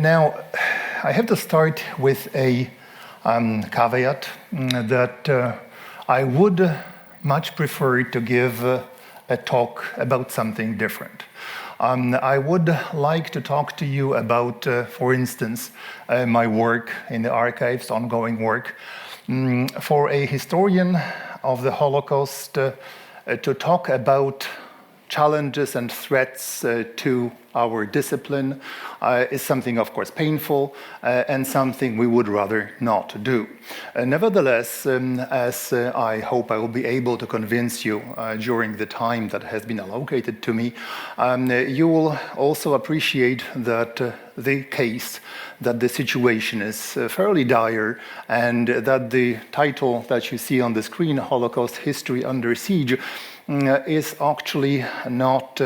Now, I have to start with a caveat that I would much prefer to give a talk about something different. I would like to talk to you about, for instance, my work in the archives, ongoing work. For a historian of the Holocaust, to talk about challenges and threats to our discipline is something, of course, painful and something we would rather not do. Nevertheless, as I hope I will be able to convince you during the time that has been allocated to me, you will also appreciate that the case, that the situation is fairly dire, and that the title that you see on the screen, Holocaust History Under Siege, is actually not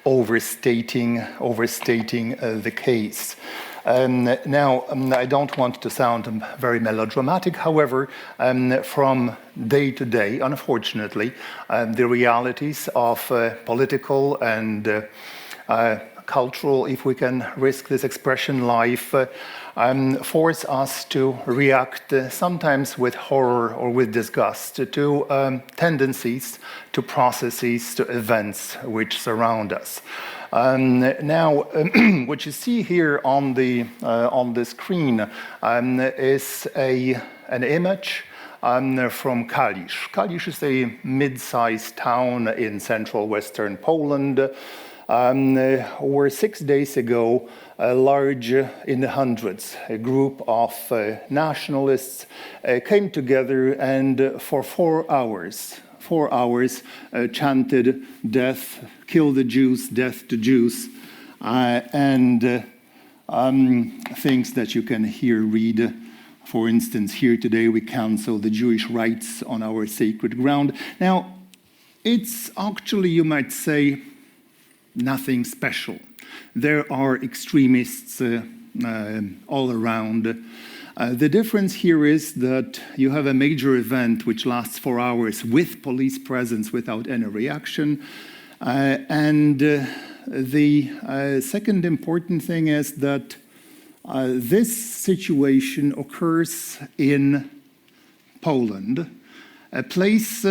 overstating the case. Now, I don't want to sound very melodramatic. However, from day to day, unfortunately, the realities of political and cultural, if we can risk this expression, life, force us to react sometimes with horror or with disgust to tendencies, to processes, to events which surround us. Now, what you see here on the screen is an image from Kalisz. Kalisz is a mid-sized town in central western Poland, where 6 days ago, a large, in the hundreds, a group of nationalists came together and for 4 hours chanted death, kill the Jews, death to Jews, and things that you can here read. For instance, here today we cancel the Jewish rights on our sacred ground. Now, it's actually, you might say, nothing special. There are extremists all around. The difference here is that you have a major event which lasts 4 hours with police presence without any reaction. And the second important thing is that this situation occurs in Poland, a place,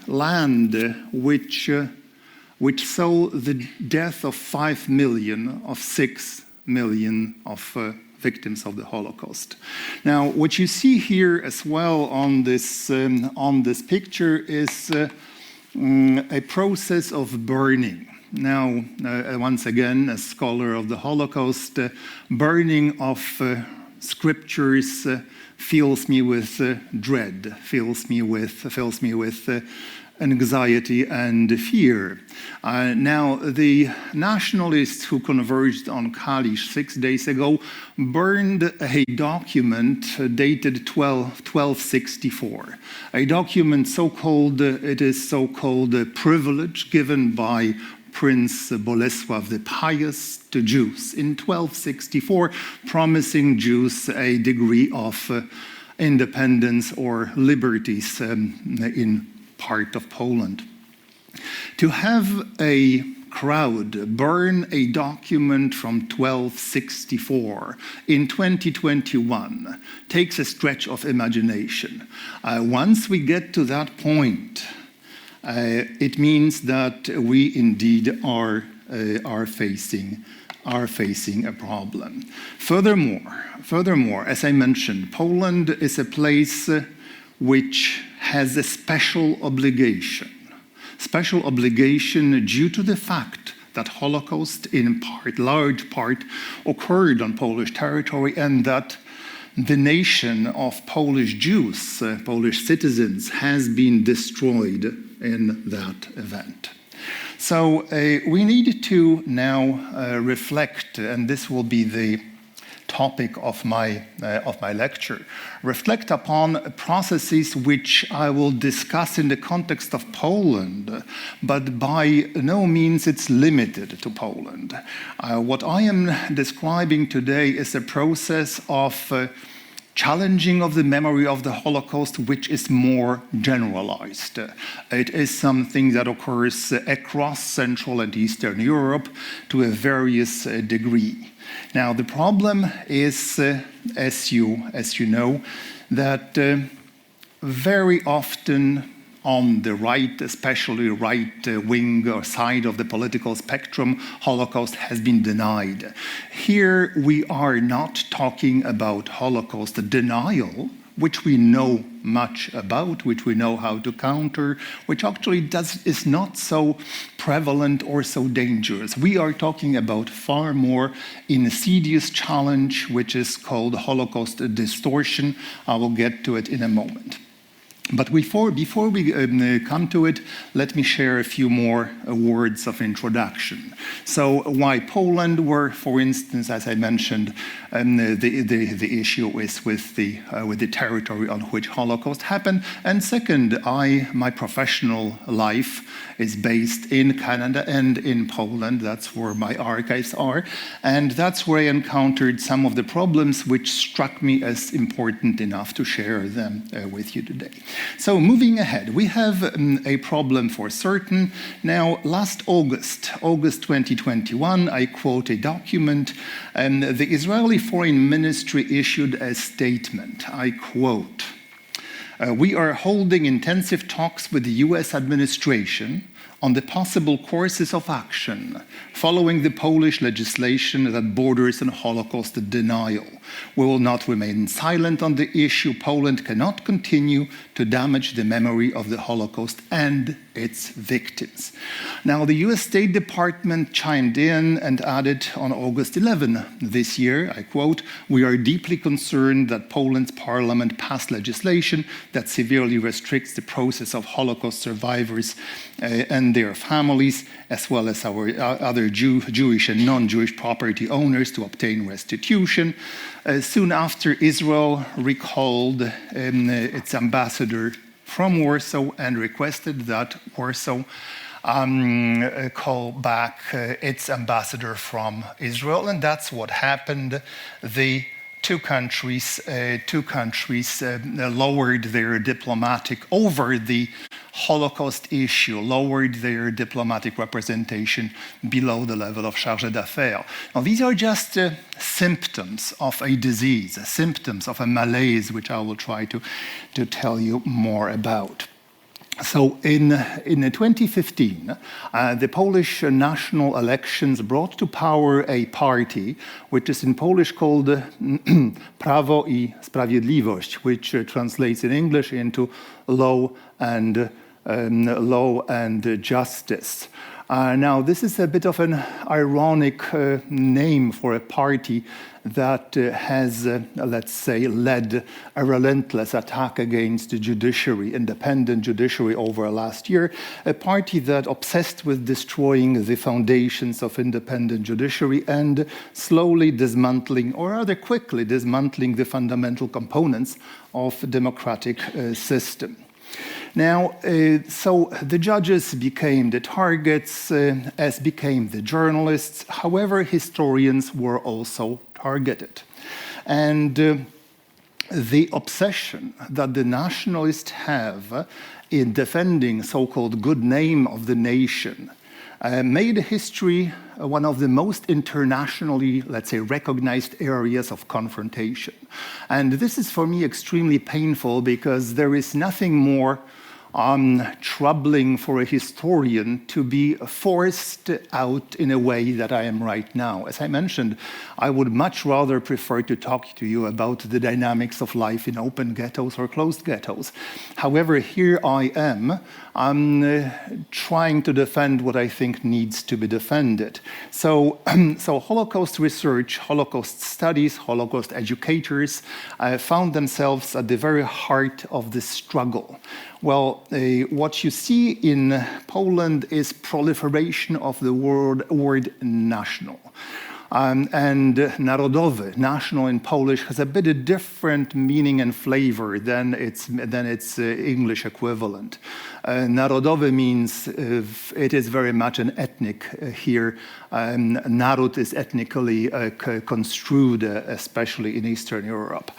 land which saw the death of 5 million, of 6 million of victims of the Holocaust. Now, what you see here as well on this picture is a process of burning. Now, once again, a scholar of the Holocaust, burning of scriptures fills me with dread, fills me with anxiety and fear. Now, the nationalists who converged on Kalisz 6 days ago burned a document dated 1264. A document it is so-called privilege given by Prince Bolesław the Pious to Jews in 1264, promising Jews a degree of independence or liberties in part of Poland. To have a crowd burn a document from 1264 in 2021 takes a stretch of imagination. Once we get to that point, it means that we indeed are facing a problem. Furthermore, as I mentioned, Poland is a place which has a special obligation due to the fact that Holocaust in large part occurred on Polish territory, and that the nation of Polish Jews, Polish citizens, has been destroyed in that event. So we need to now reflect, and this will be the topic of my lecture, reflect upon processes which I will discuss in the context of Poland, but by no means it's limited to Poland. What I am describing today is a process of challenging of the memory of the Holocaust, which is more generalized. It is something that occurs across Central and Eastern Europe to a various degree. Now, the problem is, as you know, that very often on the right, especially right wing or side of the political spectrum, Holocaust has been denied. Here we are not talking about Holocaust denial, which we know much about, which we know how to counter, which actually is not so prevalent or so dangerous. We are talking about far more insidious challenge, which is called Holocaust distortion. I will get to it in a moment. But before we come to it, let me share a few more words of introduction. So why Poland? Where, for instance, as I mentioned, the issue is with the territory on which Holocaust happened. And second, my professional life is based in Canada and in Poland. That's where my archives are. And that's where I encountered some of the problems which struck me as important enough to share them with you today. So moving ahead, we have a problem for certain. Now, last August 2021, I quote a document, the Israeli Foreign Ministry issued a statement. I quote, "We are holding intensive talks with the US administration on the possible courses of action following the Polish legislation that borders on Holocaust denial. We will not remain silent on the issue. Poland cannot continue to damage the memory of the Holocaust and its victims." Now, the US State Department chimed in and added on August 11 this year, I quote, "We are deeply concerned that Poland's parliament passed legislation that severely restricts the process of Holocaust survivors and their families, as well as our other Jewish and non-Jewish property owners to obtain restitution." Soon after, Israel recalled its ambassador from Warsaw and requested that Warsaw call back its ambassador from Israel, and that's what happened. The two countries lowered their diplomatic over the Holocaust issue, lowered their diplomatic representation below the level of chargé d'affaires. Now, these are just symptoms of a disease, symptoms of a malaise, which I will try to tell you more about. So in 2015, the Polish national elections brought to power a party, which is in Polish called Prawo I Sprawiedliwość, which translates in English into law and justice. Now, this is a bit of an ironic name for a party that has, let's say, led a relentless attack against the judiciary, independent judiciary over last year, a party that obsessed with destroying the foundations of independent judiciary and slowly dismantling, or rather quickly dismantling, the fundamental components of the democratic system. Now, so the judges became the targets, as became the journalists. However, historians were also targeted. And the obsession that the nationalists have in defending so-called good name of the nation made history one of the most internationally, let's say, recognized areas of confrontation. And this is for me extremely painful, because there is nothing more troubling for a historian to be forced out in a way that I am right now. As I mentioned, I would much rather prefer to talk to you about the dynamics of life in open ghettos or closed ghettos. However, here I am, trying to defend what I think needs to be defended. So, Holocaust research, Holocaust studies, Holocaust educators found themselves at the very heart of this struggle. Well, what you see in Poland is proliferation of the word national. And narodowy, national in Polish, has a bit of different meaning and flavor than its English equivalent. Narodowy means it is very much an ethnic here. Naród is ethnically construed, especially in Eastern Europe.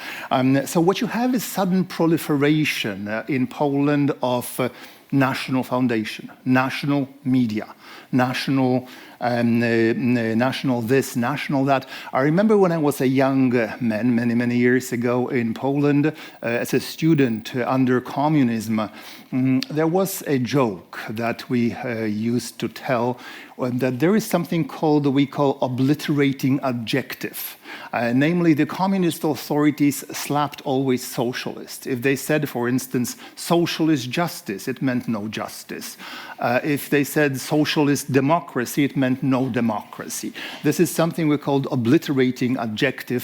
So what you have is sudden proliferation in Poland of national foundation, national media, national national this, national that. I remember when I was a young man, many years ago in Poland, as a student under communism, there was a joke that we used to tell, that there is something we call obliterating adjective. Namely, the communist authorities slapped always socialist. If they said, for instance, socialist justice, it meant no justice. If they said socialist democracy, it meant no democracy. This is something we called obliterating adjective,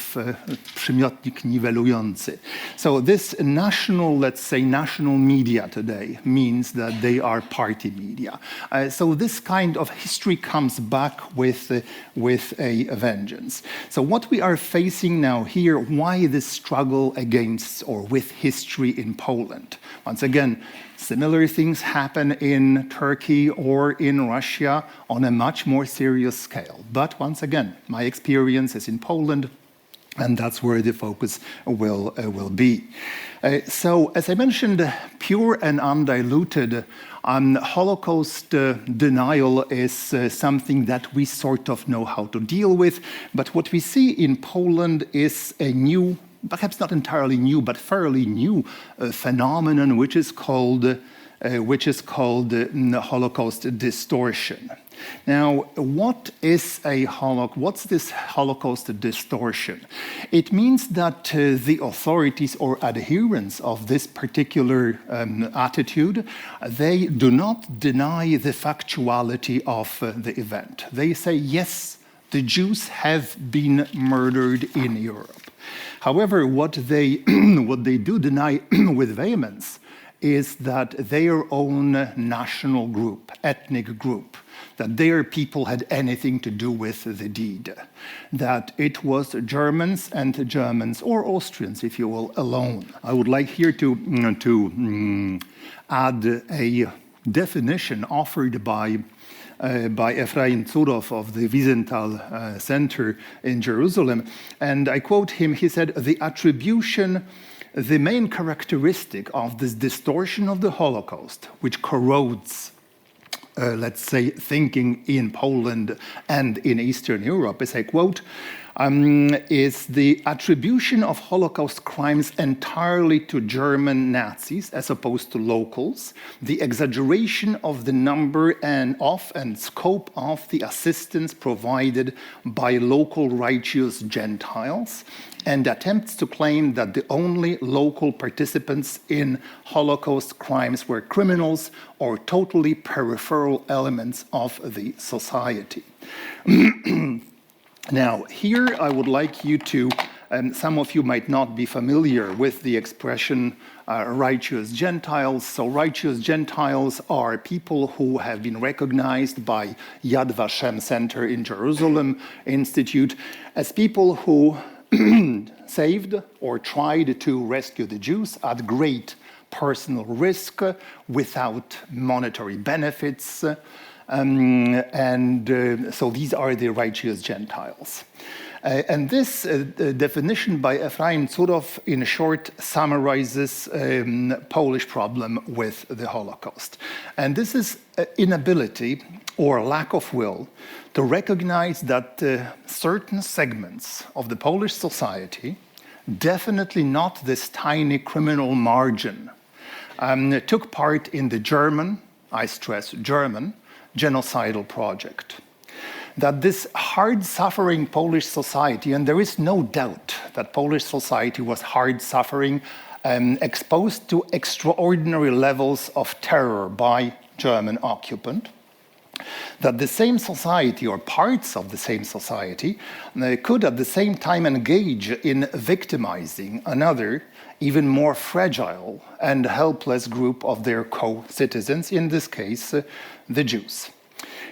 przymiotnik niwelujący. So this national, let's say, national media today means that they are party media. So this kind of history comes back with a vengeance. So what we are facing now here, why this struggle against or with history in Poland? Once again, similar things happen in Turkey or in Russia on a much more serious scale. But once again, my experience is in Poland, and that's where the focus will be. So, as I mentioned, pure and undiluted Holocaust denial is something that we sort of know how to deal with. But what we see in Poland is a new, perhaps not entirely new, but fairly new phenomenon, which is called Holocaust distortion. Now, what is what's this Holocaust distortion? It means that the authorities or adherents of this particular attitude, they do not deny the factuality of the event. They say, yes, the Jews have been murdered in Europe. However, what they do deny with vehemence is that their own national group, ethnic group, that their people had anything to do with the deed, that it was Germans, or Austrians, if you will, alone. I would like here to add a definition offered by Ephraim Zurow of the Wiesenthal Center in Jerusalem. And I quote him, he said, the main characteristic of this distortion of the Holocaust, which corrodes, let's say, thinking in Poland and in Eastern Europe, is, I quote, is the attribution of Holocaust crimes entirely to German Nazis as opposed to locals, the exaggeration of the number and scope of the assistance provided by local righteous Gentiles, and attempts to claim that the only local participants in Holocaust crimes were criminals or totally peripheral elements of the society. Now, here I would like you to, some of you might not be familiar with the expression righteous Gentiles. So righteous Gentiles are people who have been recognized by Yad Vashem Center in Jerusalem Institute as people who saved or tried to rescue the Jews at great personal risk without monetary benefits. So these are the righteous Gentiles. And this definition by Ephraim Zurow, in short, summarizes Polish problem with the Holocaust. And this is inability or lack of will to recognize that certain segments of the Polish society, definitely not this tiny criminal margin, took part in the German, I stress German, genocidal project. That this hard-suffering Polish society, and there is no doubt that Polish society was hard-suffering, exposed to extraordinary levels of terror by German occupant, that the same society or parts of the same society could at the same time engage in victimizing another, even more fragile and helpless group of their co-citizens, in this case, the Jews.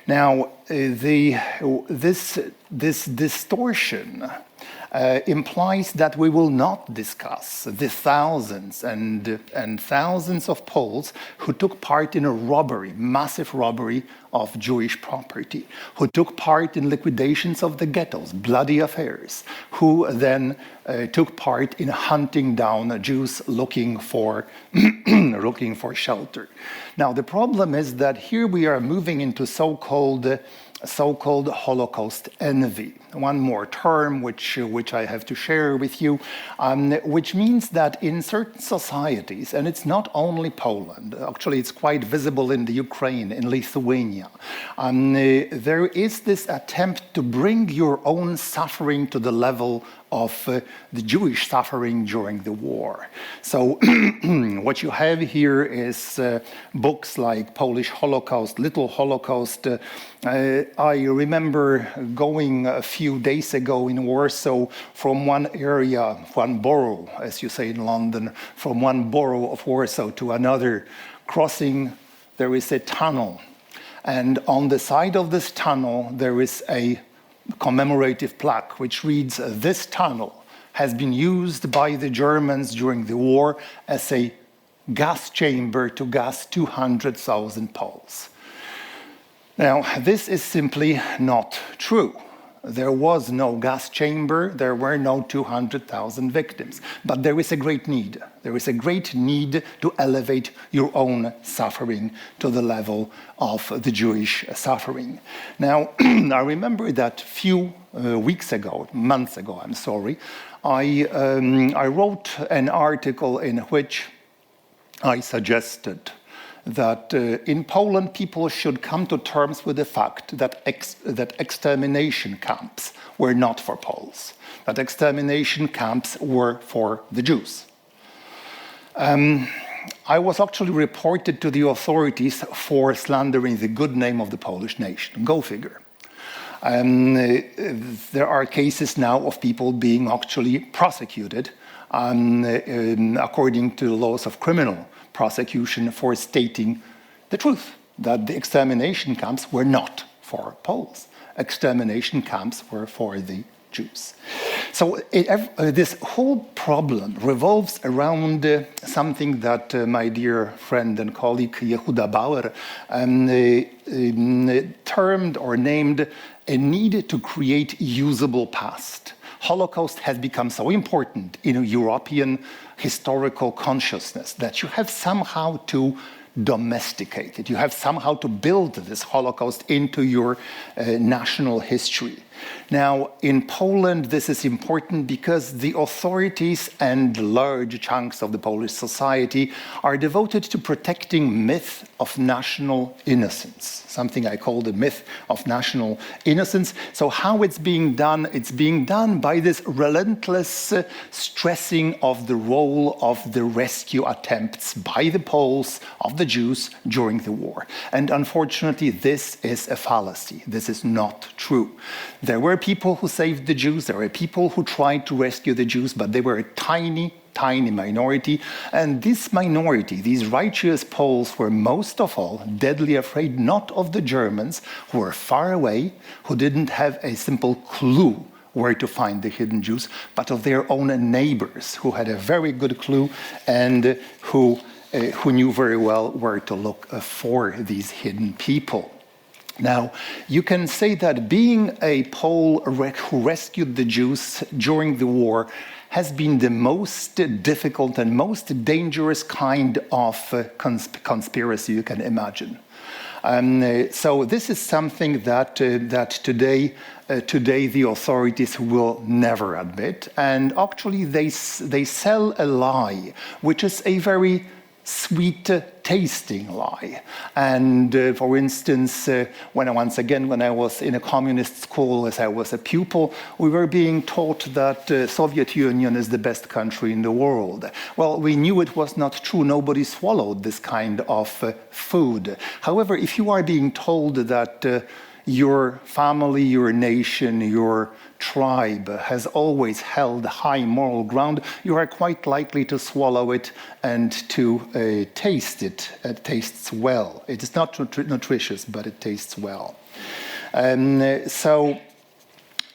Now, this distortion implies that we will not discuss the thousands and thousands of Poles who took part in a robbery, massive robbery of Jewish property, who took part in liquidations of the ghettos, bloody affairs, who then took part in hunting down Jews looking for shelter. Now, the problem is that here we are moving into so-called so-called Holocaust envy. One more term which I have to share with you, which means that in certain societies, and it's not only Poland, actually it's quite visible in the Ukraine, in Lithuania, there is this attempt to bring your own suffering to the level of the Jewish suffering during the war. So what you have here is books like Polish Holocaust, Little Holocaust. I remember going a few days ago in Warsaw from one area, one borough, as you say in London, from one borough of Warsaw to another. Crossing, there is a tunnel. And on the side of this tunnel, there is a commemorative plaque which reads, "This tunnel has been used by the Germans during the war as a gas chamber to gas 200,000 Poles." Now, this is simply not true. There was no gas chamber, there were no 200,000 victims. But there is a great need. There is a great need to elevate your own suffering to the level of the Jewish suffering. Now, I remember that few months ago, I wrote an article in which I suggested that in Poland people should come to terms with the fact that extermination camps were not for Poles, that extermination camps were for the Jews. I was actually reported to the authorities for slandering the good name of the Polish nation. Go figure. There are cases now of people being actually prosecuted according to the laws of criminal prosecution for stating the truth, that the extermination camps were not for Poles. Extermination camps were for the Jews. So this whole problem revolves around something that my dear friend and colleague Yehuda Bauer termed or named a need to create usable past. Holocaust has become so important in European historical consciousness that you have somehow to domesticate it. You have somehow to build this Holocaust into your national history. Now, in Poland, this is important because the authorities and large chunks of the Polish society are devoted to protecting myth of national innocence, something I call the myth of national innocence. So how it's being done? It's being done by this relentless stressing of the role of the rescue attempts by the Poles of the Jews during the war. And unfortunately, this is a fallacy. This is not true. There were people who saved the Jews, there were people who tried to rescue the Jews, but they were a tiny minority. And this minority, these righteous Poles, were most of all deadly afraid not of the Germans, who were far away, who didn't have a simple clue where to find the hidden Jews, but of their own neighbors, who had a very good clue and who knew very well where to look for these hidden people. Now, you can say that being a Pole who rescued the Jews during the war has been the most difficult and most dangerous kind of conspiracy you can imagine. So this is something that today the authorities will never admit, and actually they sell a lie, which is a very sweet tasting lie. And for instance, when I was in a communist school, as I was a pupil, we were being taught that Soviet Union is the best country in the world. Well, we knew it was not true. Nobody swallowed this kind of food. However, if you are being told that your family, your nation, your tribe has always held high moral ground, you are quite likely to swallow it and to taste it. It tastes well. It is not nutritious, but it tastes well. So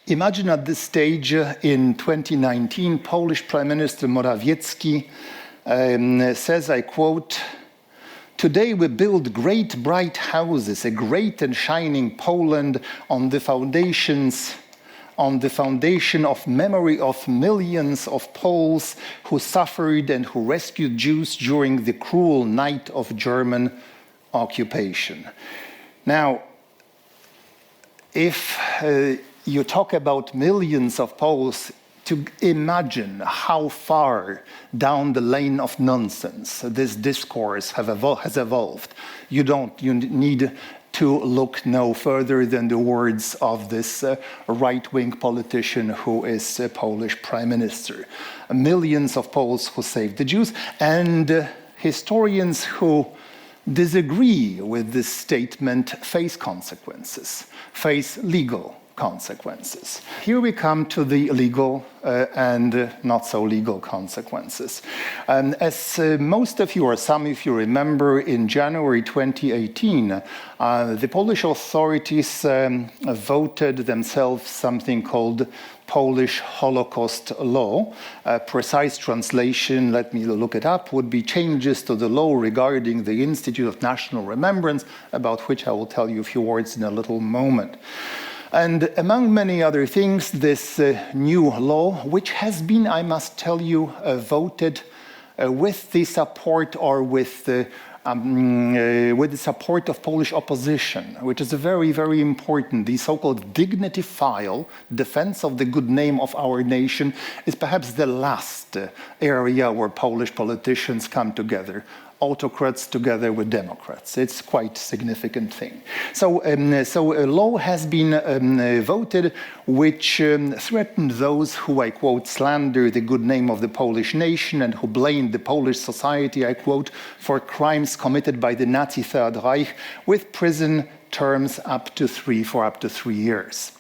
imagine at this stage in 2019, Polish Prime Minister Morawiecki says, I quote, "Today we build great bright houses, a great and shining Poland on the foundation of memory of millions of Poles who suffered and who rescued Jews during the cruel night of German occupation." Now, if you talk about millions of Poles, to imagine how far down the lane of nonsense this discourse has evolved, you need to look no further than the words of this right-wing politician who is Polish prime minister. Millions of Poles who saved the Jews, and historians who disagree with this statement face consequences, face legal consequences. Here we come to the legal and not so legal consequences. As most of you or some of you remember, in January 2018, the Polish authorities voted themselves something called Polish Holocaust law. A precise translation, let me look it up, would be changes to the law regarding the Institute of National Remembrance, about which I will tell you a few words in a little moment. And among many other things, this new law, which has been, I must tell you, voted with the support or with the support of Polish opposition, which is very, very important. The so-called dignity file, defense of the good name of our nation, is perhaps the last area where Polish politicians come together. Autocrats together with Democrats. It's quite a significant thing. So a law has been voted which threatened those who, I quote, slander the good name of the Polish nation and who blame the Polish society, I quote, for crimes committed by the Nazi Third Reich with prison terms up to 3 years.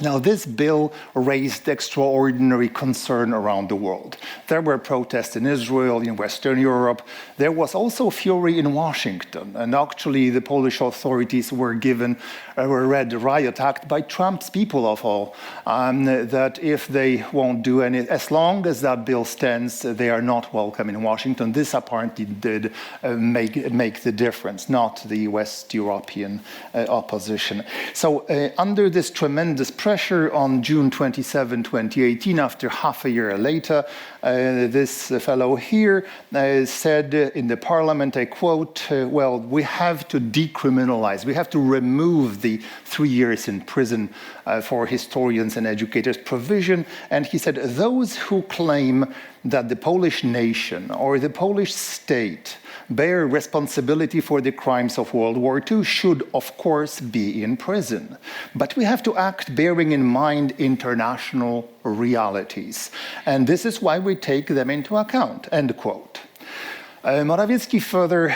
Now, this bill raised extraordinary concern around the world. There were protests in Israel, in Western Europe. There was also fury in Washington. And actually, the Polish authorities were read a riot act by Trump's people of all, that if they won't do any, as long as that bill stands, they are not welcome in Washington. This apparently did make the difference, not the West European opposition. So under this tremendous pressure, on June 27, 2018, after half a year later, this fellow here said in the parliament, I quote, well, we have to decriminalize, we have to remove the 3 years in prison for historians and educators provision. And he said, those who claim that the Polish nation or the Polish state bear responsibility for the crimes of World War II should, of course, be in prison. But we have to act bearing in mind international realities. And this is why we take them into account, end quote. Morawiecki further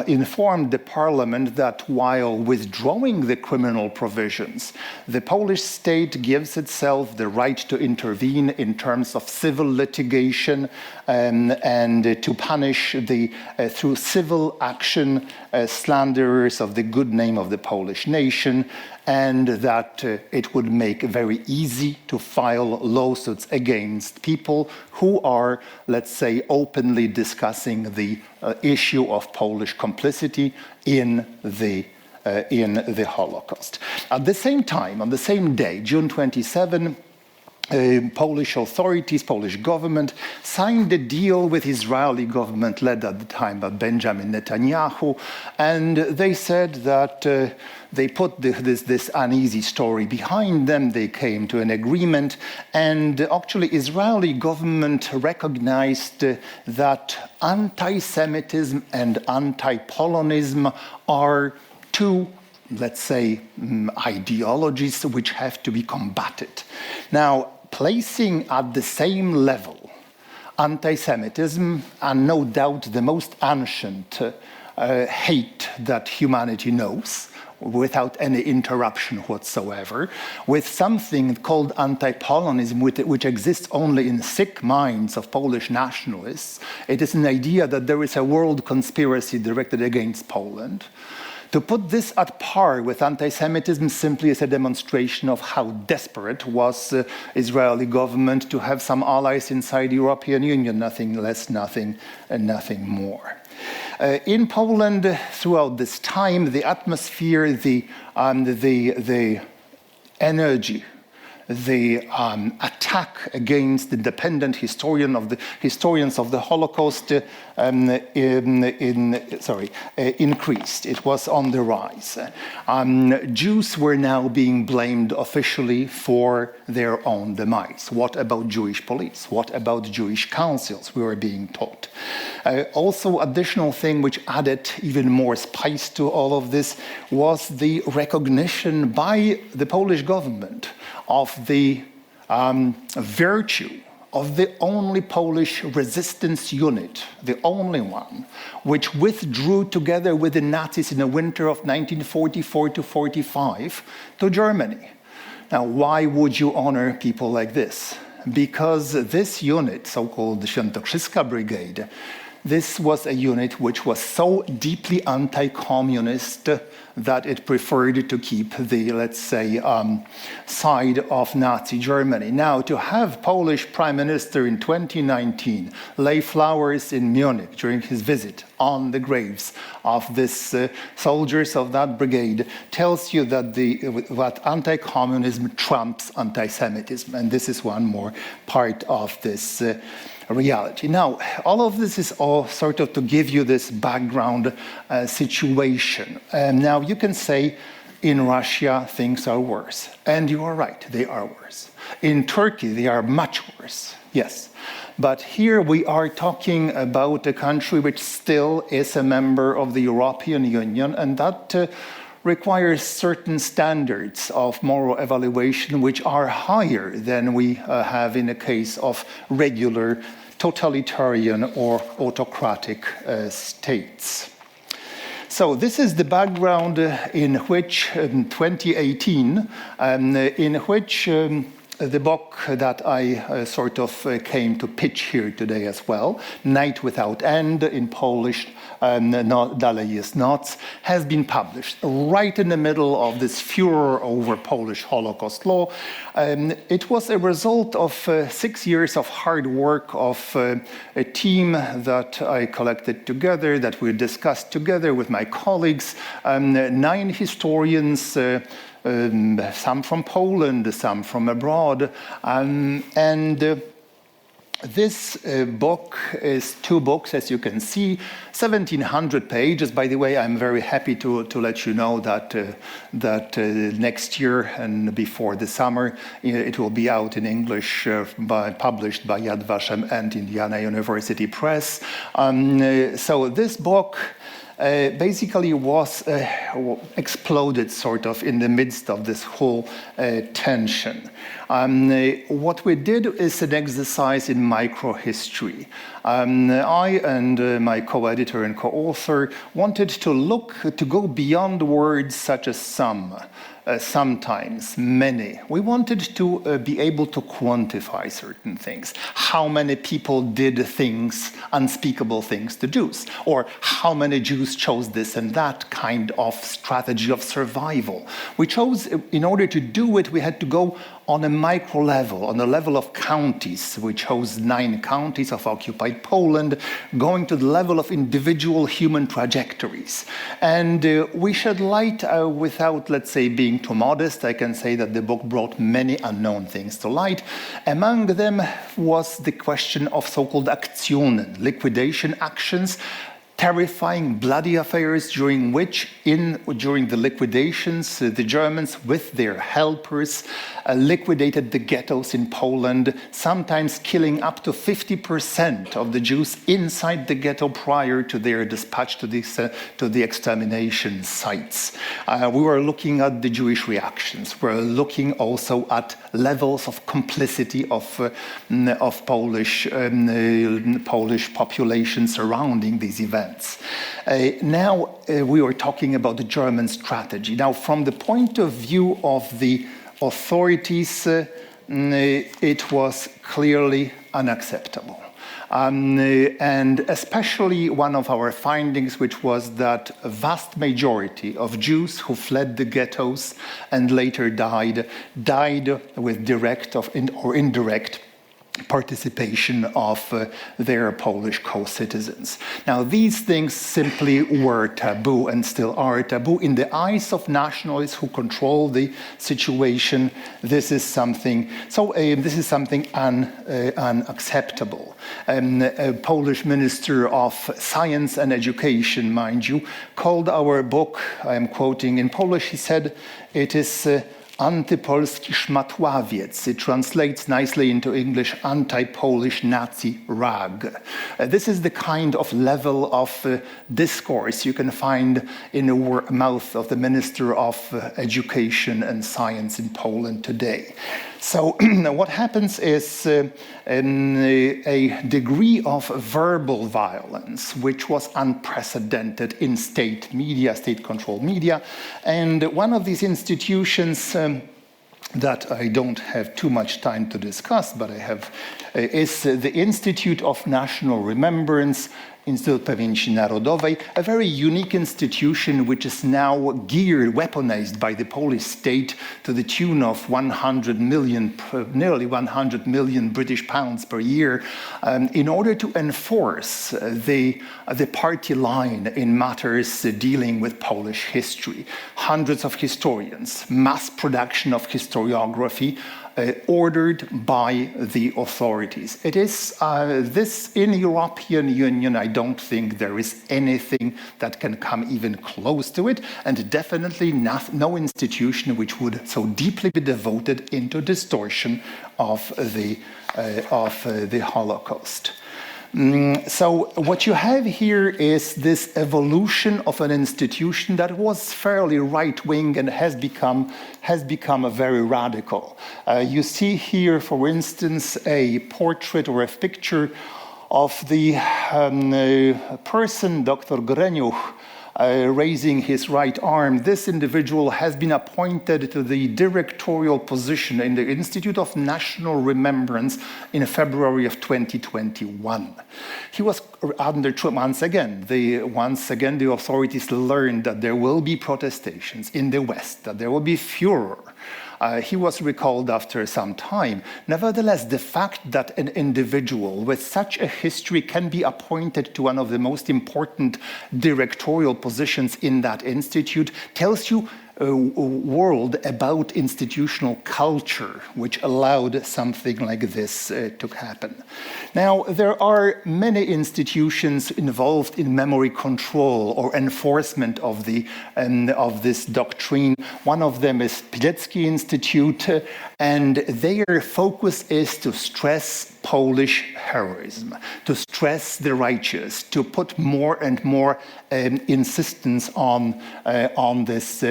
informed the parliament that while withdrawing the criminal provisions, the Polish state gives itself the right to intervene in terms of civil litigation and to punish through civil action slanderers of the good name of the Polish nation, and that it would make very easy to file lawsuits against people who are, let's say, openly discussing the issue of Polish complicity in the Holocaust. At the same time, on the same day, June 27, Polish authorities, Polish government signed a deal with Israeli government led at the time by Benjamin Netanyahu, and they said that they put this uneasy story behind them. They came to an agreement, and actually Israeli government recognized that anti-Semitism and anti-Polonism are two, let's say, ideologies which have to be combated. Now, placing at the same level anti-Semitism and no doubt the most ancient hate that humanity knows, without any interruption whatsoever, with something called anti-Polonism, which exists only in sick minds of Polish nationalists. It is an idea that there is a world conspiracy directed against Poland. To put this at par with anti-Semitism simply is a demonstration of how desperate was the Israeli government to have some allies inside the European Union, nothing less, nothing more. In Poland, throughout this time, the atmosphere, the energy the attack against independent historians of the Holocaust increased. It was on the rise. Jews were now being blamed officially for their own demise. What about Jewish police? What about Jewish councils? We were being taught. Also, additional thing which added even more spice to all of this was the recognition by the Polish government of the virtue of the only Polish resistance unit, the only one, which withdrew together with the Nazis in the winter of 1944 to 45 to Germany. Now, why would you honor people like this? Because this unit, so-called the Świętokrzyska Brigade, this was a unit which was so deeply anti-communist that it preferred to keep the, let's say, side of Nazi Germany. Now, to have Polish Prime Minister in 2019 lay flowers in Munich during his visit on the graves of these soldiers of that brigade tells you that that anti-communism trumps anti-Semitism, and this is one more part of this reality. Now, all of this is all sort of to give you this background situation. Now, you can say in Russia things are worse, and you are right, they are worse. In Turkey, they are much worse, yes. But here we are talking about a country which still is a member of the European Union, and that requires certain standards of moral evaluation which are higher than we have in the case of regular totalitarian or autocratic states. So this is the background in which 2018, in which the book that I sort of came to pitch here today as well, Night Without End, in Polish, Dalej jest noc, has been published right in the middle of this furor over Polish Holocaust law. It was a result of 6 years of hard work of a team that I collected together, that we discussed together with my colleagues, 9 historians, some from Poland, some from abroad, and this book is 2 books, as you can see, 1,700 pages. By the way, I'm very happy to let you know that next year and before the summer, it will be out in English, published by Yad Vashem and Indiana University Press. So this book basically was exploded sort of in the midst of this whole tension. What we did is an exercise in microhistory. I and my co-editor and co-author wanted to go beyond words such as some, sometimes, many. We wanted to be able to quantify certain things. How many people did things, unspeakable things to Jews? Or how many Jews chose this and that kind of strategy of survival? We chose, in order to do it, we had to go on a micro level, on the level of counties. We chose 9 counties of occupied Poland, going to the level of individual human trajectories. And we shed light without, let's say, being too modest. I can say that the book brought many unknown things to light. Among them was the question of so-called Aktionen, liquidation actions, terrifying, bloody affairs during which, during the liquidations, the Germans, with their helpers, liquidated the ghettos in Poland, sometimes killing up to 50% of the Jews inside the ghetto prior to their dispatch to the extermination sites. We were looking at the Jewish reactions. We're looking also at levels of complicity of Polish population surrounding these events. Now we are talking about the German strategy. Now, from the point of view of the authorities, it was clearly unacceptable. And especially one of our findings, which was that a vast majority of Jews who fled the ghettos and later died with direct or indirect participation of their Polish co-citizens. Now, these things simply were taboo and still are taboo. In the eyes of nationalists who control the situation, this is something unacceptable. A Polish minister of science and education, mind you, called our book, I am quoting in Polish, he said, it is antypolski szmatławiec. It translates nicely into English, anti-Polish Nazi rag. This is the kind of level of discourse you can find in the mouth of the Minister of Education and Science in Poland today. So what happens is a degree of verbal violence, which was unprecedented in state media, state-controlled media. And one of these institutions that I don't have too much time to discuss, but I have, is the Institute of National Remembrance, Instytut Pamięci Narodowej, a very unique institution which is now geared, weaponized by the Polish state to the tune of 100 million, nearly 100 million British pounds per year, in order to enforce the party line in matters dealing with Polish history. Hundreds of historians, mass production of historiography, ordered by the authorities. It is this in European Union, I don't think there is anything that can come even close to it, and definitely no institution which would so deeply be devoted into distortion of the Holocaust. So what you have here is this evolution of an institution that was fairly right-wing and has become very radical. You see here, for instance, a portrait or a picture of the person, Dr. Greniuch, raising his right arm. This individual has been appointed to the directorial position in the Institute of National Remembrance in February of 2021. He was under, once again, the authorities learned that there will be protestations in the West, that there will be furor. He was recalled after some time. Nevertheless, the fact that an individual with such a history can be appointed to one of the most important directorial positions in that institute tells you a world about institutional culture which allowed something like this to happen. Now, there are many institutions involved in memory control or enforcement of this doctrine. One of them is Pilecki Institute, and their focus is to stress Polish heroism, to stress the righteous, to put more and more insistence on this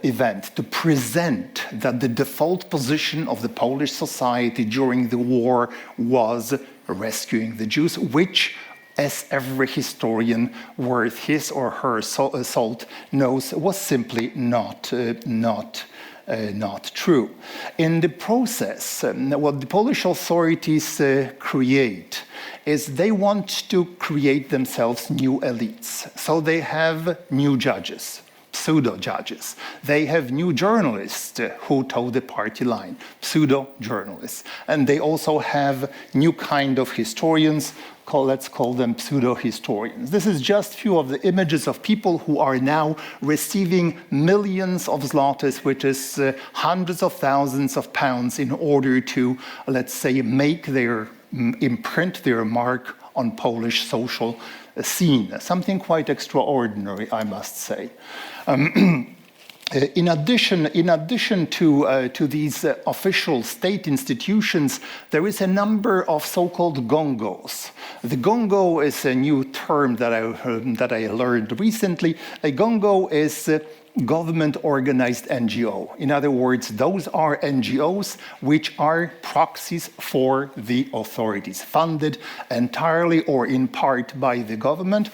event, to present that the default position of the Polish society during the war was rescuing the Jews, which, as every historian worth his or her salt knows, was simply not true. In the process, what the Polish authorities create is they want to create themselves new elites. So they have new judges, pseudo-judges. They have new journalists who toe the party line, pseudo-journalists. And they also have new kind of historians, let's call them pseudo-historians. This is just a few of the images of people who are now receiving millions of zlotys, which is hundreds of thousands of pounds, in order to, let's say, imprint their mark on Polish social scene. Something quite extraordinary, I must say. In addition to these official state institutions, there is a number of so-called gongos. The gongo is a new term that I learned recently. A gongo is government-organized NGO. In other words, those are NGOs which are proxies for the authorities, funded entirely or in part by the government.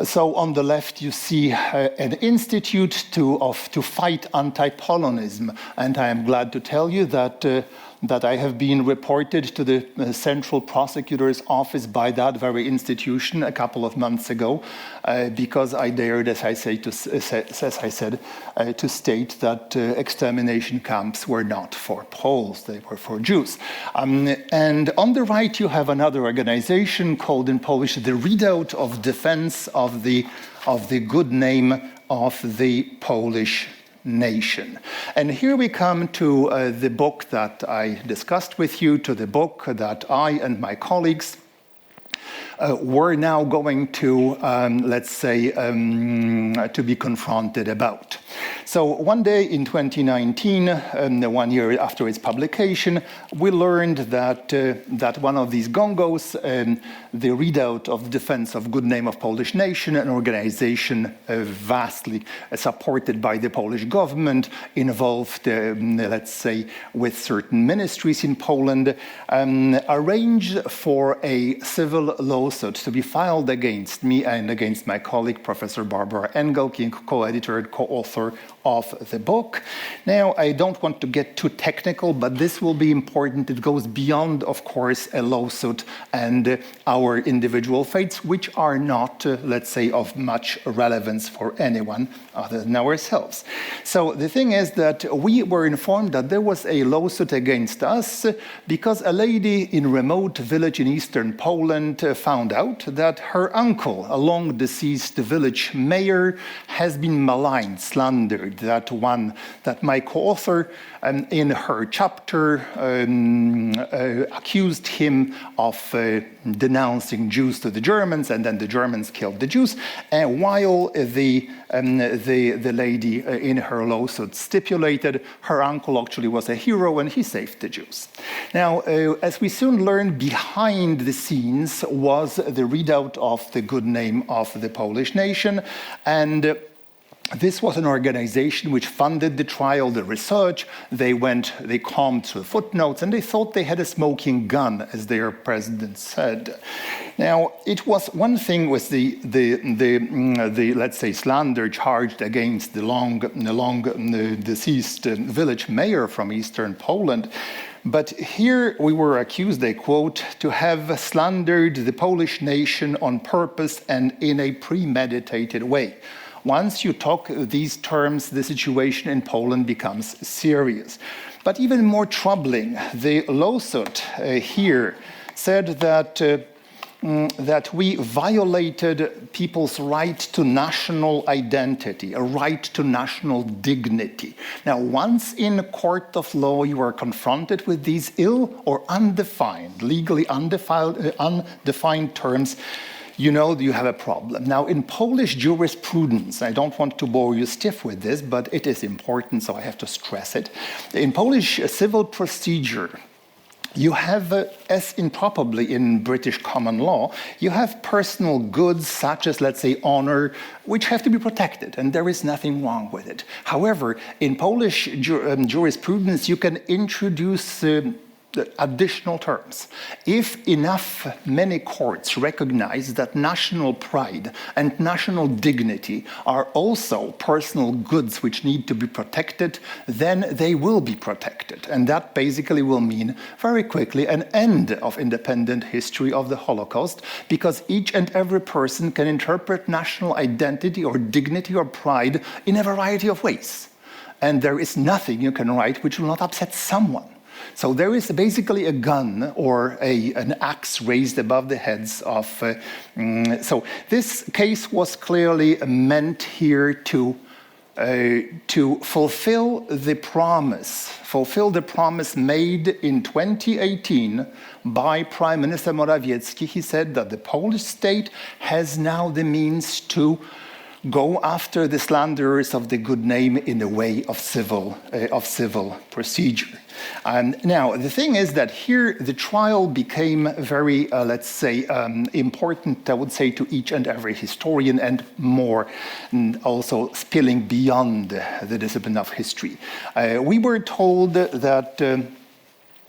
So on the left, you see an institute to fight anti-Polonism, and I am glad to tell you that that I have been reported to the Central Prosecutor's Office by that very institution a couple of months ago, because I dared, as I said, to state that extermination camps were not for Poles, they were for Jews. And on the right, you have another organization called in Polish the Redoubt of Defense of the Good Name of the Polish Nation. And here we come to the book that I discussed with you, to the book that I and my colleagues were now going to, to be confronted about. So one day in 2019, 1 year after its publication, we learned that one of these gongos, the Redoubt of Defense of Good Name of Polish Nation, an organization vastly supported by the Polish government, involved, with certain ministries in Poland, arranged for a civil lawsuit to be filed against me and against my colleague, Professor Barbara Engelking, co-editor and co-author of the book. Now, I don't want to get too technical, but this will be important. It goes beyond, of course, a lawsuit and our individual fates, which are not, of much relevance for anyone other than ourselves. So the thing is that we were informed that there was a lawsuit against us because a lady in a remote village in eastern Poland found out that her uncle, a long-deceased village mayor, has been maligned, slandered. That my co-author in her chapter accused him of denouncing Jews to the Germans, and then the Germans killed the Jews, while the lady in her lawsuit stipulated her uncle actually was a hero and he saved the Jews. Now, as we soon learned, behind the scenes was the Redoubt of the Good Name of the Polish Nation, and this was an organization which funded the trial, the research. They combed through footnotes, and they thought they had a smoking gun, as their president said. Now, it was one thing with the slander charged against the long deceased village mayor from eastern Poland. But here we were accused, they quote, to have slandered the Polish nation on purpose and in a premeditated way. Once you talk these terms, the situation in Poland becomes serious. But even more troubling, the lawsuit here said that we violated people's right to national identity, a right to national dignity. Now, once in a court of law you are confronted with these ill or undefined, legally undefined terms, you know you have a problem. Now, in Polish jurisprudence, I don't want to bore you stiff with this, but it is important, so I have to stress it. In Polish civil procedure, you have, as in probably in British common law, you have personal goods such as, let's say, honor, which have to be protected, and there is nothing wrong with it. However, in Polish jurisprudence, you can introduce additional terms. If many courts recognize that national pride and national dignity are also personal goods which need to be protected, then they will be protected. And that basically will mean very quickly an end of independent history of the Holocaust, because each and every person can interpret national identity or dignity or pride in a variety of ways. And there is nothing you can write which will not upset someone. So there is basically a gun or an axe raised above the heads of... So this case was clearly meant here to fulfill the promise made in 2018 by Prime Minister Morawiecki. He said that the Polish state has now the means to go after the slanderers of the good name in the way of civil procedure. Now, the thing is that here the trial became very, important, I would say, to each and every historian, and more, and also spilling beyond the discipline of history. We were told that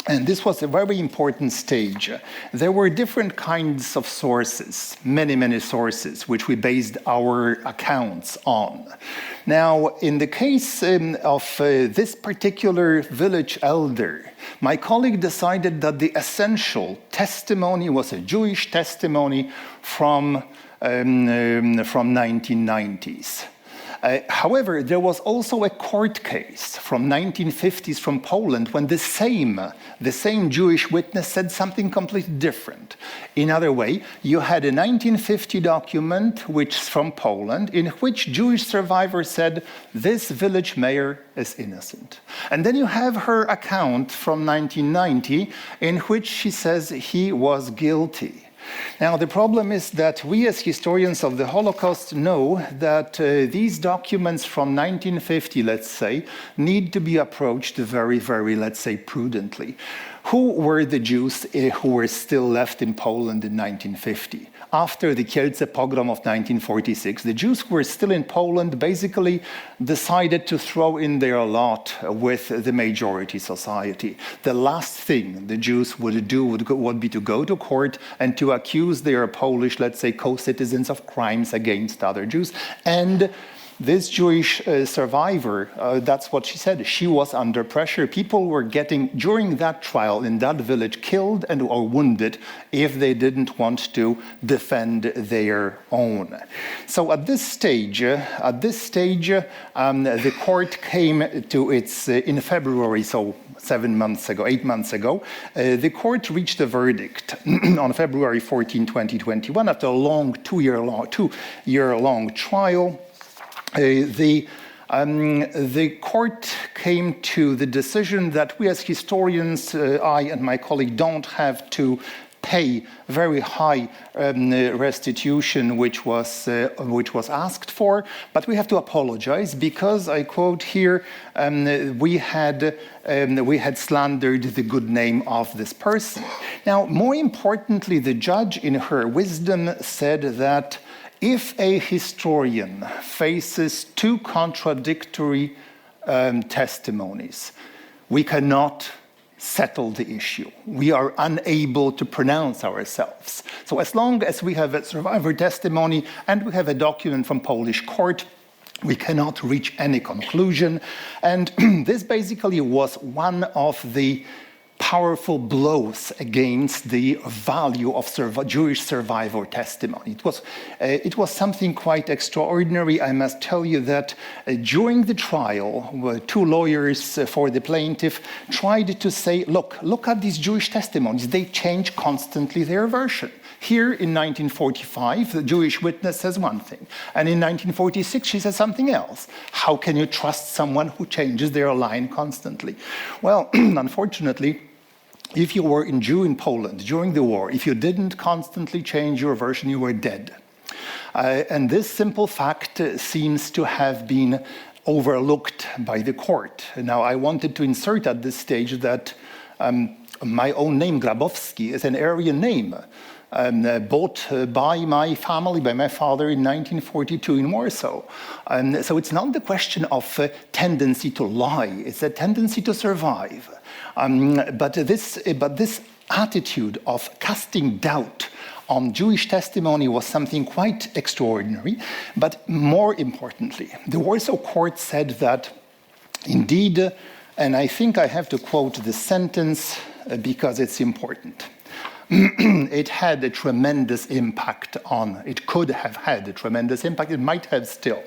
And this was a very important stage. There were different kinds of sources, many sources, which we based our accounts on. Now, in the case of this particular village elder, my colleague decided that the essential testimony was a Jewish testimony from 1990s. However, there was also a court case from 1950s from Poland when the same Jewish witness said something completely different. In other way, you had a 1950 document which is from Poland in which Jewish survivor said this village mayor is innocent. And then you have her account from 1990 in which she says he was guilty. Now, the problem is that we as historians of the Holocaust know that these documents from 1950, let's say, need to be approached very, let's say, prudently. Who were the Jews who were still left in Poland in 1950? After the Kielce pogrom of 1946, the Jews who were still in Poland basically decided to throw in their lot with the majority society. The last thing the Jews would do would be to go to court and to accuse their Polish, let's say, co-citizens of crimes against other Jews. And this Jewish survivor, that's what she said. She was under pressure. People were getting, during that trial in that village, killed or wounded if they didn't want to defend their own. So at this stage, the court came to its, in February, so 8 months ago, the court reached a verdict on February 14, 2021, after a long, two-year-long trial. The court came to the decision that we as historians, I and my colleague, don't have to pay very high restitution, which was asked for, but we have to apologize because, I quote here, we had slandered the good name of this person. Now, more importantly, the judge, in her wisdom, said that if a historian faces two contradictory testimonies, we cannot settle the issue. We are unable to pronounce ourselves. So as long as we have a survivor testimony and we have a document from Polish court, we cannot reach any conclusion. And this basically was one of the powerful blows against the value of Jewish survivor testimony. It was something quite extraordinary. I must tell you that during the trial, two lawyers for the plaintiff tried to say, look at these Jewish testimonies. They change constantly their version. Here in 1945, the Jewish witness says one thing, and in 1946 she says something else. How can you trust someone who changes their line constantly? Well, unfortunately, if you were a Jew in Poland during the war, if you didn't constantly change your version, you were dead. And this simple fact seems to have been overlooked by the court. Now, I wanted to insert at this stage that my own name, Grabowski, is an Aryan name. Bought by my family, by my father in 1942 in Warsaw. So it's not the question of a tendency to lie, it's a tendency to survive. But this attitude of casting doubt on Jewish testimony was something quite extraordinary. But more importantly, the Warsaw court said that indeed, and I think I have to quote the sentence because it's important. It had a tremendous impact it could have had a tremendous impact, it might have still.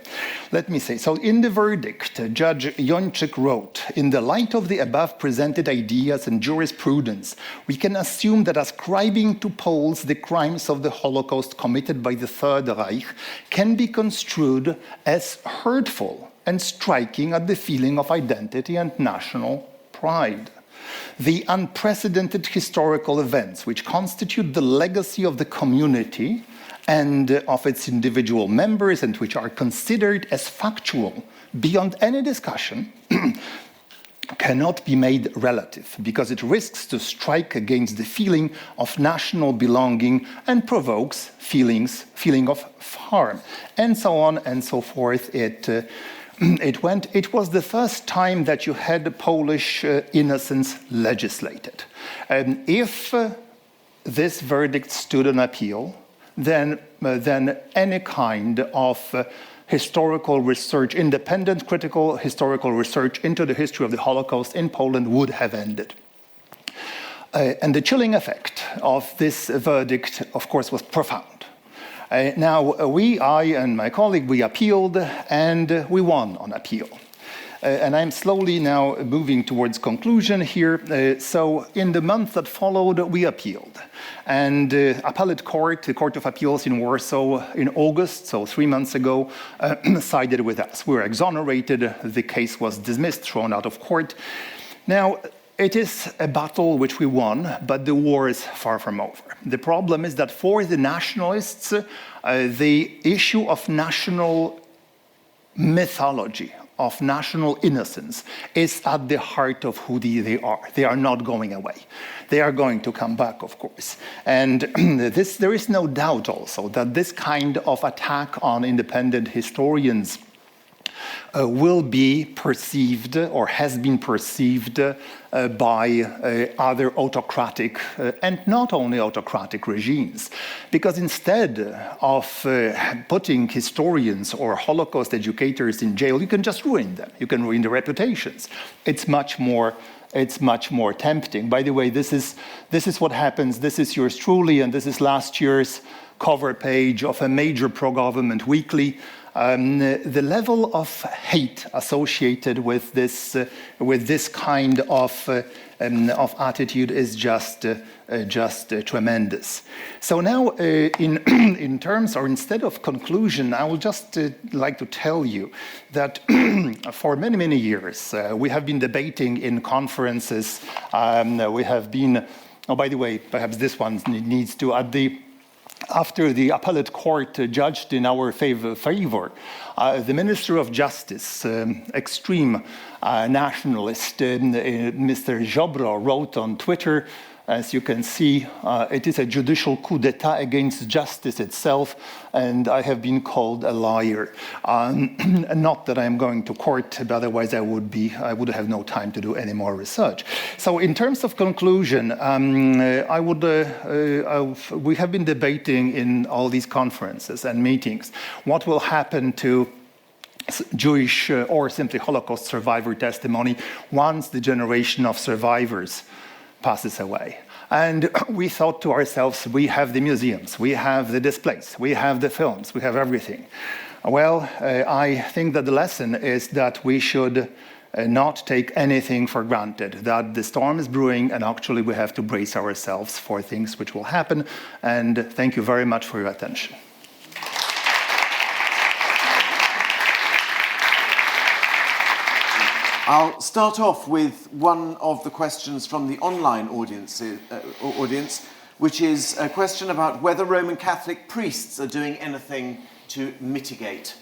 Let me say, so in the verdict, Judge Jończyk wrote, in the light of the above presented ideas and jurisprudence, we can assume that ascribing to Poles the crimes of the Holocaust committed by the Third Reich can be construed as hurtful and striking at the feeling of identity and national pride. The unprecedented historical events which constitute the legacy of the community and of its individual members and which are considered as factual beyond any discussion cannot be made relative because it risks to strike against the feeling of national belonging and provokes feeling of harm, and so on and so forth. It It was the first time that you had Polish innocence legislated. If this verdict stood on appeal, then any kind of historical research, independent critical historical research into the history of the Holocaust in Poland would have ended. And the chilling effect of this verdict, of course, was profound. Now, I and my colleague, we appealed, and we won on appeal. And I'm slowly now moving towards conclusion here. So in the month that followed, we appealed. And appellate court, the Court of Appeals in Warsaw in August, so 3 months ago, sided with us. We were exonerated. The case was dismissed, thrown out of court. Now, it is a battle which we won, but the war is far from over. The problem is that for the nationalists, the issue of national mythology, of national innocence, is at the heart of who they are. They are not going away. They are going to come back, of course. And there is no doubt also that this kind of attack on independent historians will be perceived, or has been perceived, by other autocratic and not only autocratic regimes. Because instead of putting historians or Holocaust educators in jail, you can just ruin them. You can ruin their reputations. It's much more tempting. By the way, this is what happens. This is yours truly, and this is last year's cover page of a major pro-government weekly. The level of hate associated with this kind of attitude is just tremendous. So now, in terms, or instead of conclusion, I would just like to tell you that for many years we have been debating in conferences. We have been. Oh, by the way, perhaps this one needs to after the appellate court judged in our favor, the Minister of Justice, extreme nationalist, Mr. Ziobro, wrote on Twitter, as you can see, it is a judicial coup d'etat against justice itself, and I have been called a liar. Not that I'm going to court, but otherwise I would have no time to do any more research. So in terms of conclusion, we have been debating in all these conferences and meetings what will happen to Jewish or simply Holocaust survivor testimony once the generation of survivors passes away. And we thought to ourselves, we have the museums, we have the displays, we have the films, we have everything. Well, I think that the lesson is that we should not take anything for granted, that the storm is brewing, and actually we have to brace ourselves for things which will happen. And thank you very much for your attention. I'll start off with one of the questions from the online audience, which is a question about whether Roman Catholic priests are doing anything to mitigate.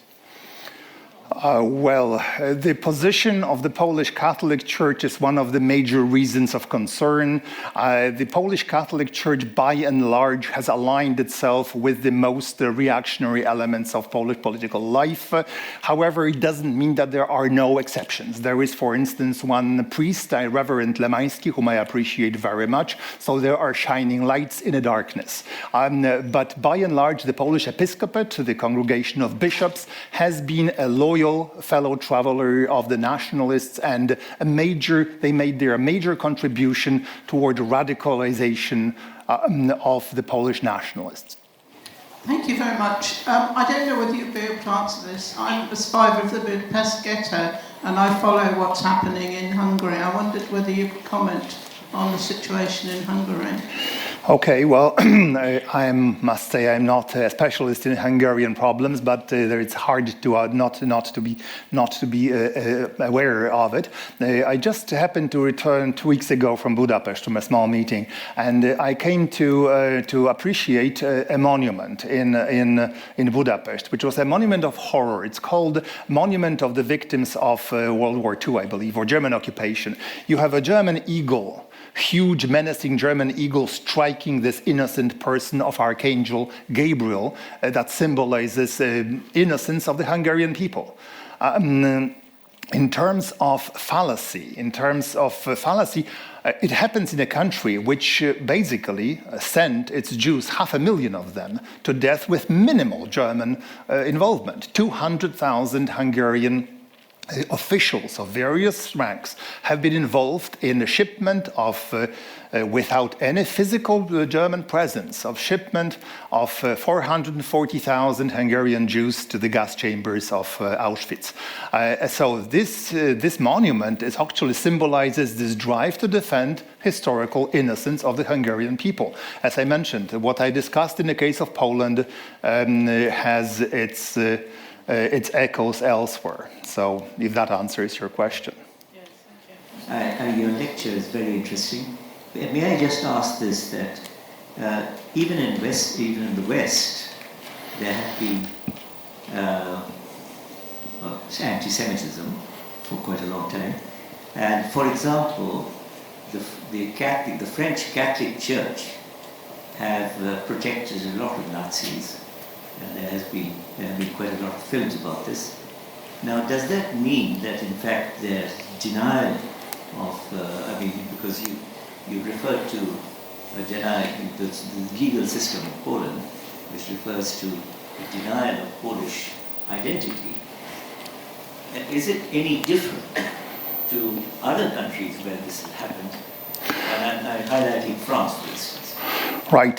Well, the position of the Polish Catholic Church is one of the major reasons of concern. The Polish Catholic Church, by and large, has aligned itself with the most reactionary elements of Polish political life. However, it doesn't mean that there are no exceptions. There is, for instance, one priest, Reverend Lemański, whom I appreciate very much. So there are shining lights in the darkness. But by and large, the Polish episcopate, the congregation of bishops, has been a loyal fellow traveler of the nationalists, and they made their major contribution toward radicalization of the Polish nationalists. Thank you very much. I don't know whether you'll be able to answer this. I'm a survivor of the Budapest ghetto, and I follow what's happening in Hungary. I wondered whether you could comment on the situation in Hungary. Okay, well, I must say I'm not a specialist in Hungarian problems, but it's hard to not to be aware of it. I just happened to return 2 weeks ago from Budapest from a small meeting, and I came to appreciate a monument in Budapest, which was a monument of horror. It's called Monument of the Victims of World War II, I believe, or German occupation. You have a German eagle, huge menacing German eagle striking this innocent person of Archangel Gabriel that symbolizes innocence of the Hungarian people. In terms of fallacy, it happens in a country which basically sent its Jews, 500,000 of them, to death with minimal German involvement. 200,000 Hungarian officials of various ranks have been involved in the shipment of, without any physical German presence, of shipment of 440,000 Hungarian Jews to the gas chambers of Auschwitz. So this monument actually symbolizes this drive to defend historical innocence of the Hungarian people. As I mentioned, what I discussed in the case of Poland has its echoes elsewhere. So, if that answers your question. Yes, thank you. Your lecture is very interesting. May I just ask this, that even in the West, there have been anti-Semitism for quite a long time. And for example, the French Catholic Church have protected a lot of Nazis. And there have been quite a lot of films about this. Now, does that mean that in fact there's denial of, because you referred to denial, the legal system of Poland, which refers to the denial of Polish identity. Is it any different to other countries where this has happened? And I'm highlighting France, for instance. Right.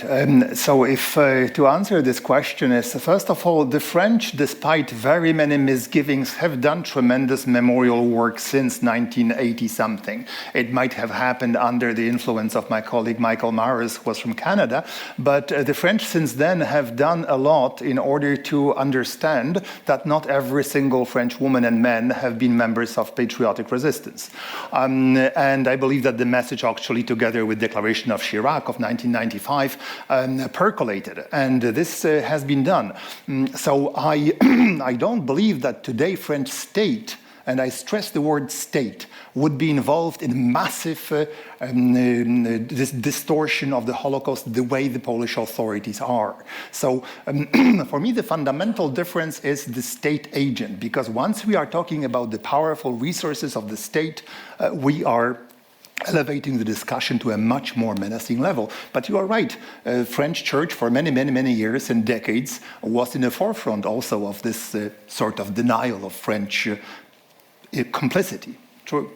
So if to answer this question is, first of all, the French, despite very many misgivings, have done tremendous memorial work since 1980-something. It might have happened under the influence of my colleague Michael Maris, who was from Canada, but the French since then have done a lot in order to understand that not every single French woman and man have been members of patriotic resistance. And I believe that the message actually, together with the Declaration of Chirac of 1995, percolated, and this has been done. So I don't believe that today French state, and I stress the word state, would be involved in massive this distortion of the Holocaust the way the Polish authorities are. So for me, the fundamental difference is the state agent, because once we are talking about the powerful resources of the state, we are elevating the discussion to a much more menacing level. But you are right, French church for many years and decades was in the forefront also of this sort of denial of French complicity. True.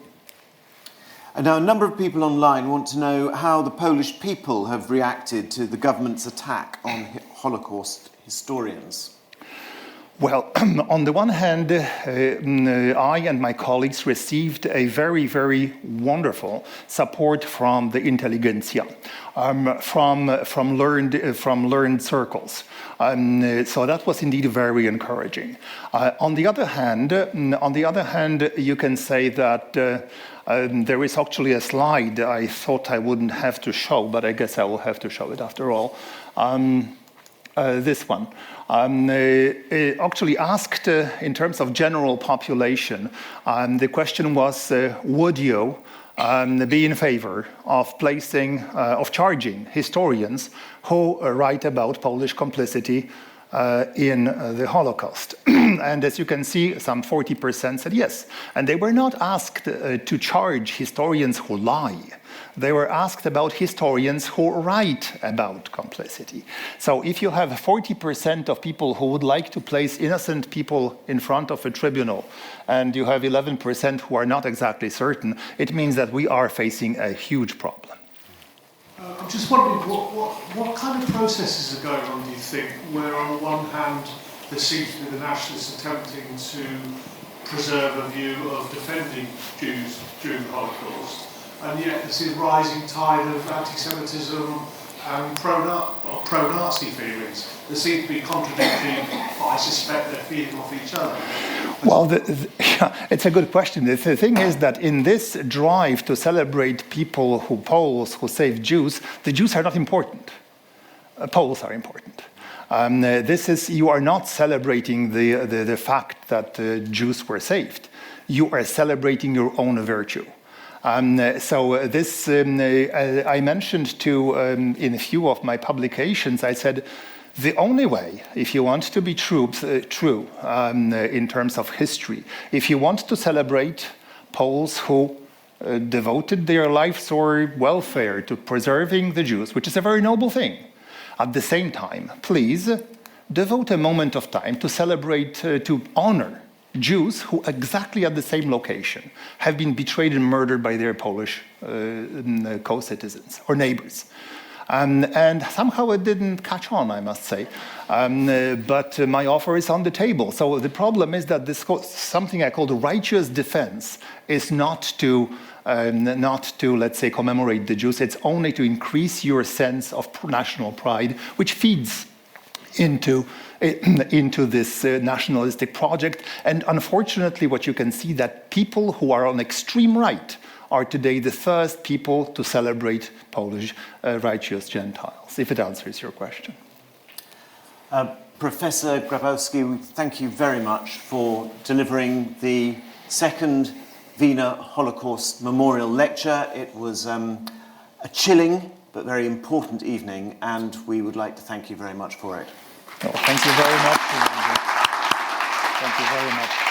And now a number of people online want to know how the Polish people have reacted to the government's attack on Holocaust historians. Well, on the one hand, I and my colleagues received a very wonderful support from the intelligentsia, from learned circles. So that was indeed very encouraging. On the other hand, you can say that there is actually a slide I thought I wouldn't have to show, but I guess I will have to show it after all. This one. Actually asked in terms of general population, the question was, would you be in favor of charging historians who write about Polish complicity in the Holocaust? And as you can see, some 40% said yes. And they were not asked to charge historians who lie. They were asked about historians who write about complicity. So if you have 40% of people who would like to place innocent people in front of a tribunal, and you have 11% who are not exactly certain, it means that we are facing a huge problem. I'm just wondering, what kind of processes are going on, do you think, where on the one hand there seems to be the nationalists attempting to preserve a view of defending Jews during the Holocaust, and yet there's a rising tide of anti-Semitism and pro-Nazi feelings that seem to be contradictory, but I suspect they're feeding off each other. Well, it's a good question. The thing is that in this drive to celebrate Poles who saved Jews, the Jews are not important. Poles are important. You are not celebrating the fact that Jews were saved. You are celebrating your own virtue. So this, I mentioned in a few of my publications, I said, The only way, if you want to be true in terms of history, if you want to celebrate Poles who devoted their lives or welfare to preserving the Jews, which is a very noble thing, at the same time, please devote a moment of time to celebrate, to honor Jews who exactly at the same location have been betrayed and murdered by their Polish co-citizens or neighbors. And somehow it didn't catch on, I must say. But my offer is on the table. So the problem is that this something I call the righteous defense is not to, let's say, commemorate the Jews. It's only to increase your sense of national pride, which feeds into this nationalistic project. And unfortunately, what you can see that people who are on extreme right are today the first people to celebrate Polish righteous Gentiles, if it answers your question. Professor Grabowski, we thank you very much for delivering the second Wiener Holocaust Memorial Lecture. It was a chilling but very important evening, and we would like to thank you very much for it. Well, thank you very much. Thank you very much.